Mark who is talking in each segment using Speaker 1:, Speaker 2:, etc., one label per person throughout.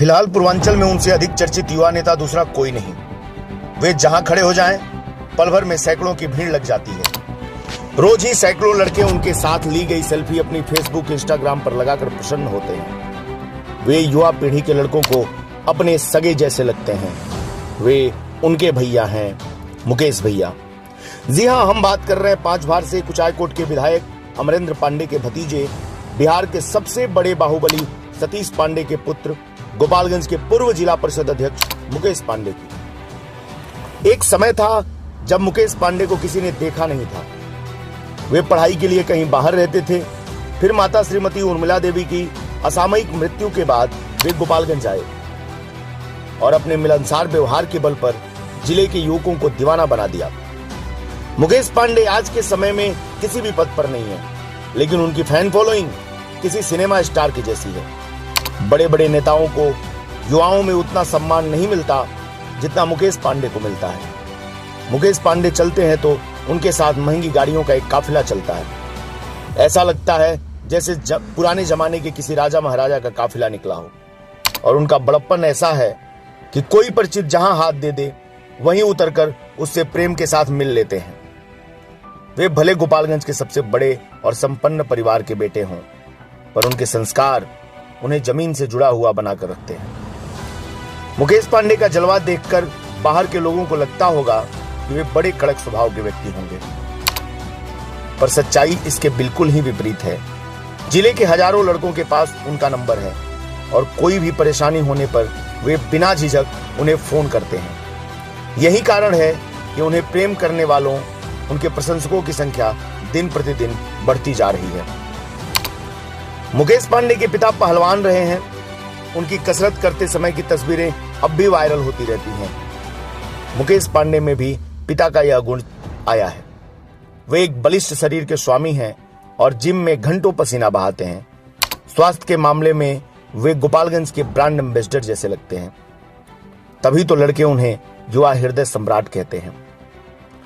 Speaker 1: फिलहाल पूर्वांचल में उनसे अधिक चर्चित युवा नेता दूसरा कोई नहीं। वे जहां खड़े हो जाएं, पल भर में सैकड़ों की भीड़ लग जाती है। रोज ही सैकड़ों लड़के उनके साथ ली गई सेल्फी अपनी फेसबुक, इंस्टाग्राम पर लगाकर प्रसन्न होते हैं। वे युवा पीढ़ी के लड़कों को अपने सगे जैसे लगते हैं। वे उनके भैया हैं, मुकेश भैया। जी हां, हम बात कर रहे हैं 5 बार से कुचायकोट के विधायक अमरेंद्र पांडे के भतीजे, बिहार के सबसे बड़े बाहुबली सतीश पांडे के पुत्र, गोपालगंज के पूर्व जिला परिषद अध्यक्ष मुकेश पांडे की। एक समय था जब मुकेश पांडे को किसी ने देखा नहीं था। वे पढ़ाई के लिए कहीं बाहर रहते थे। फिर माता श्रीमती उर्मिला देवी की असामयिक मृत्यु के बाद वे गोपालगंज आए और अपने मिलनसार व्यवहार के बल पर जिले के युवकों को दीवाना बना दिया। मुकेश पांडे आज के समय में किसी भी पद पर नहीं है, लेकिन उनकी फैन फॉलोइंग किसी सिनेमा स्टार की जैसी है। बड़े बड़े नेताओं को युवाओं में उतना सम्मान नहीं मिलता जितना मुकेश पांडे को मिलता है। मुकेश पांडे चलते हैं तो उनके साथ महंगी गाड़ियों का एक काफिला चलता है। ऐसा लगता है जैसे पुराने जमाने के किसी राजा महाराजा का काफिला निकला हो। और उनका बड़प्पन ऐसा है कि कोई परिचित जहां हाथ दे दे वहीं उतरकर उससे प्रेम के साथ मिल लेते हैं। वे भले गोपालगंज के सबसे बड़े और संपन्न परिवार के बेटे हों, पर उनके संस्कार उन्हें जमीन से जुड़ा हुआ बनाकर रखते हैं। मुकेश पांडे का जलवा देखकर बाहर के लोगों को लगता होगा कि वे बड़े कड़क स्वभाव के व्यक्ति होंगे, पर सच्चाई इसके बिल्कुल ही विपरीत है। जिले के हजारों लड़कों के पास उनका नंबर है और कोई भी परेशानी होने पर वे बिना झिझक उन्हें फोन करते हैं। यही कारण है कि उन्हें प्रेम करने वालों, उनके प्रशंसकों की संख्या दिन प्रतिदिन बढ़ती जा रही है। मुकेश पांडे के पिता पहलवान रहे हैं। उनकी कसरत करते समय की तस्वीरें अब भी वायरल होती रहती हैं। मुकेश पांडे में भी पिता का यह गुण आया है। वे एक बलिष्ठ शरीर के स्वामी हैं और जिम में घंटों पसीना बहाते हैं। स्वास्थ्य के मामले में वे गोपालगंज के ब्रांड एम्बेसडर जैसे लगते हैं। तभी तो लड़के उन्हें युवा हृदय सम्राट कहते हैं।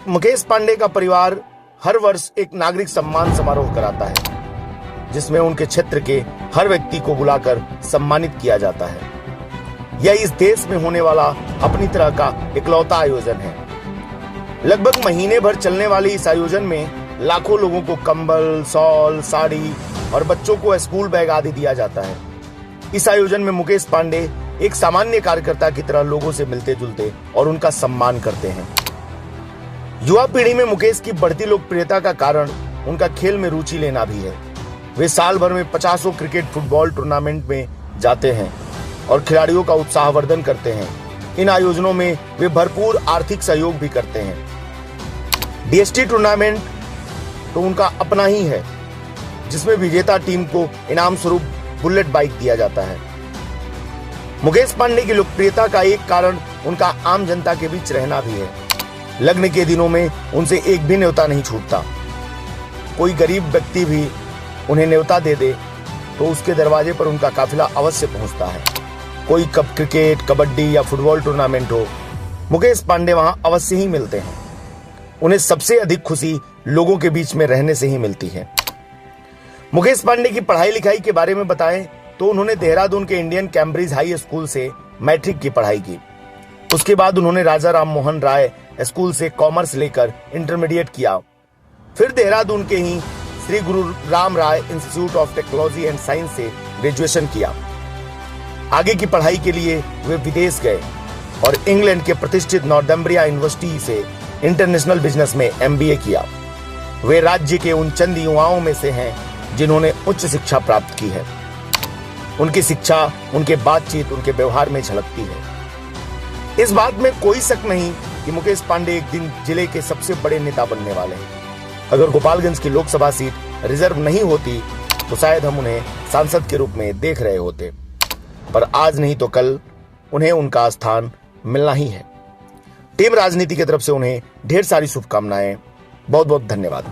Speaker 1: मुकेश पांडे का परिवार हर वर्ष एक नागरिक सम्मान समारोह कराता है, जिसमें उनके क्षेत्र के हर व्यक्ति को बुलाकर सम्मानित किया जाता है। यह इस देश में होने वाला अपनी तरह का इकलौता आयोजन है। लगभग महीने भर चलने वाले इस आयोजन में लाखों लोगों को कंबल, शॉल, साड़ी और बच्चों को स्कूल बैग आदि दिया जाता है। इस आयोजन में मुकेश पांडे एक सामान्य कार्यकर्ता की तरह लोगों से मिलते जुलते और उनका सम्मान करते हैं। युवा पीढ़ी में मुकेश की बढ़ती लोकप्रियता का कारण उनका खेल में रुचि लेना भी है। वे साल भर में 50 क्रिकेट फुटबॉल टूर्नामेंट में जाते हैं और खिलाड़ियों का उत्साहवर्धन करते हैं। इन आयोजनों में वे भरपूर आर्थिक सहयोग भी करते हैं। डीएसटी टूर्नामेंट तो उनका अपना ही है, जिसमें विजेता टीम को इनाम स्वरूप बुलेट बाइक दिया जाता है। मुकेश पांडे की लोकप्रियता का एक कारण उनका आम जनता के बीच रहना भी है। लग्न के दिनों में उनसे एक भी न्योता नहीं छूटता। कोई गरीब व्यक्ति भी उन्हें न्योता दे दे तो उसके दरवाजे पर उनका काफिला अवश्य पहुंचता है। कोई कब क्रिकेट, कबड्डी या फुटबॉल टूर्नामेंट हो, मुकेश पांडे वहां अवश्य ही मिलते हैं। उन्हें सबसे अधिक खुशी लोगों के बीच में रहने से ही मिलती है। मुकेश पांडे की पढ़ाई लिखाई के बारे में बताएं तो उन्होंने देहरादून के इंडियन कैम्ब्रिज हाई स्कूल से मैट्रिक की पढ़ाई की। उसके बाद उन्होंने राजा राम मोहन राय स्कूल से कॉमर्स लेकर इंटरमीडिएट किया। फिर देहरादून के ही Shri Guru Ram Rai institute of technology and science से ग्रेजुएशन किया। आगे की पढ़ाई के लिए वे विदेश गए और इंग्लैंड के प्रतिष्ठित नॉर्थम्ब्रिया यूनिवर्सिटी से इंटरनेशनल बिजनेस में MBA किया। वे राज्य के उन चंद युवाओं में से हैं जिन्होंने उच्च शिक्षा प्राप्त की है। उनकी शिक्षा, उनके बातचीत, उनके व्यवहार में झलकती है। इस बात में कोई शक नहीं कि मुकेश पांडे एक दिन जिले के सबसे बड़े नेता बनने वाले हैं। अगर गोपालगंज की लोकसभा सीट रिजर्व नहीं होती तो शायद हम उन्हें सांसद के रूप में देख रहे होते, पर आज नहीं तो कल उन्हें उनका स्थान मिलना ही है। टीम राजनीति की तरफ से उन्हें ढेर सारी शुभकामनाएं। बहुत बहुत धन्यवाद।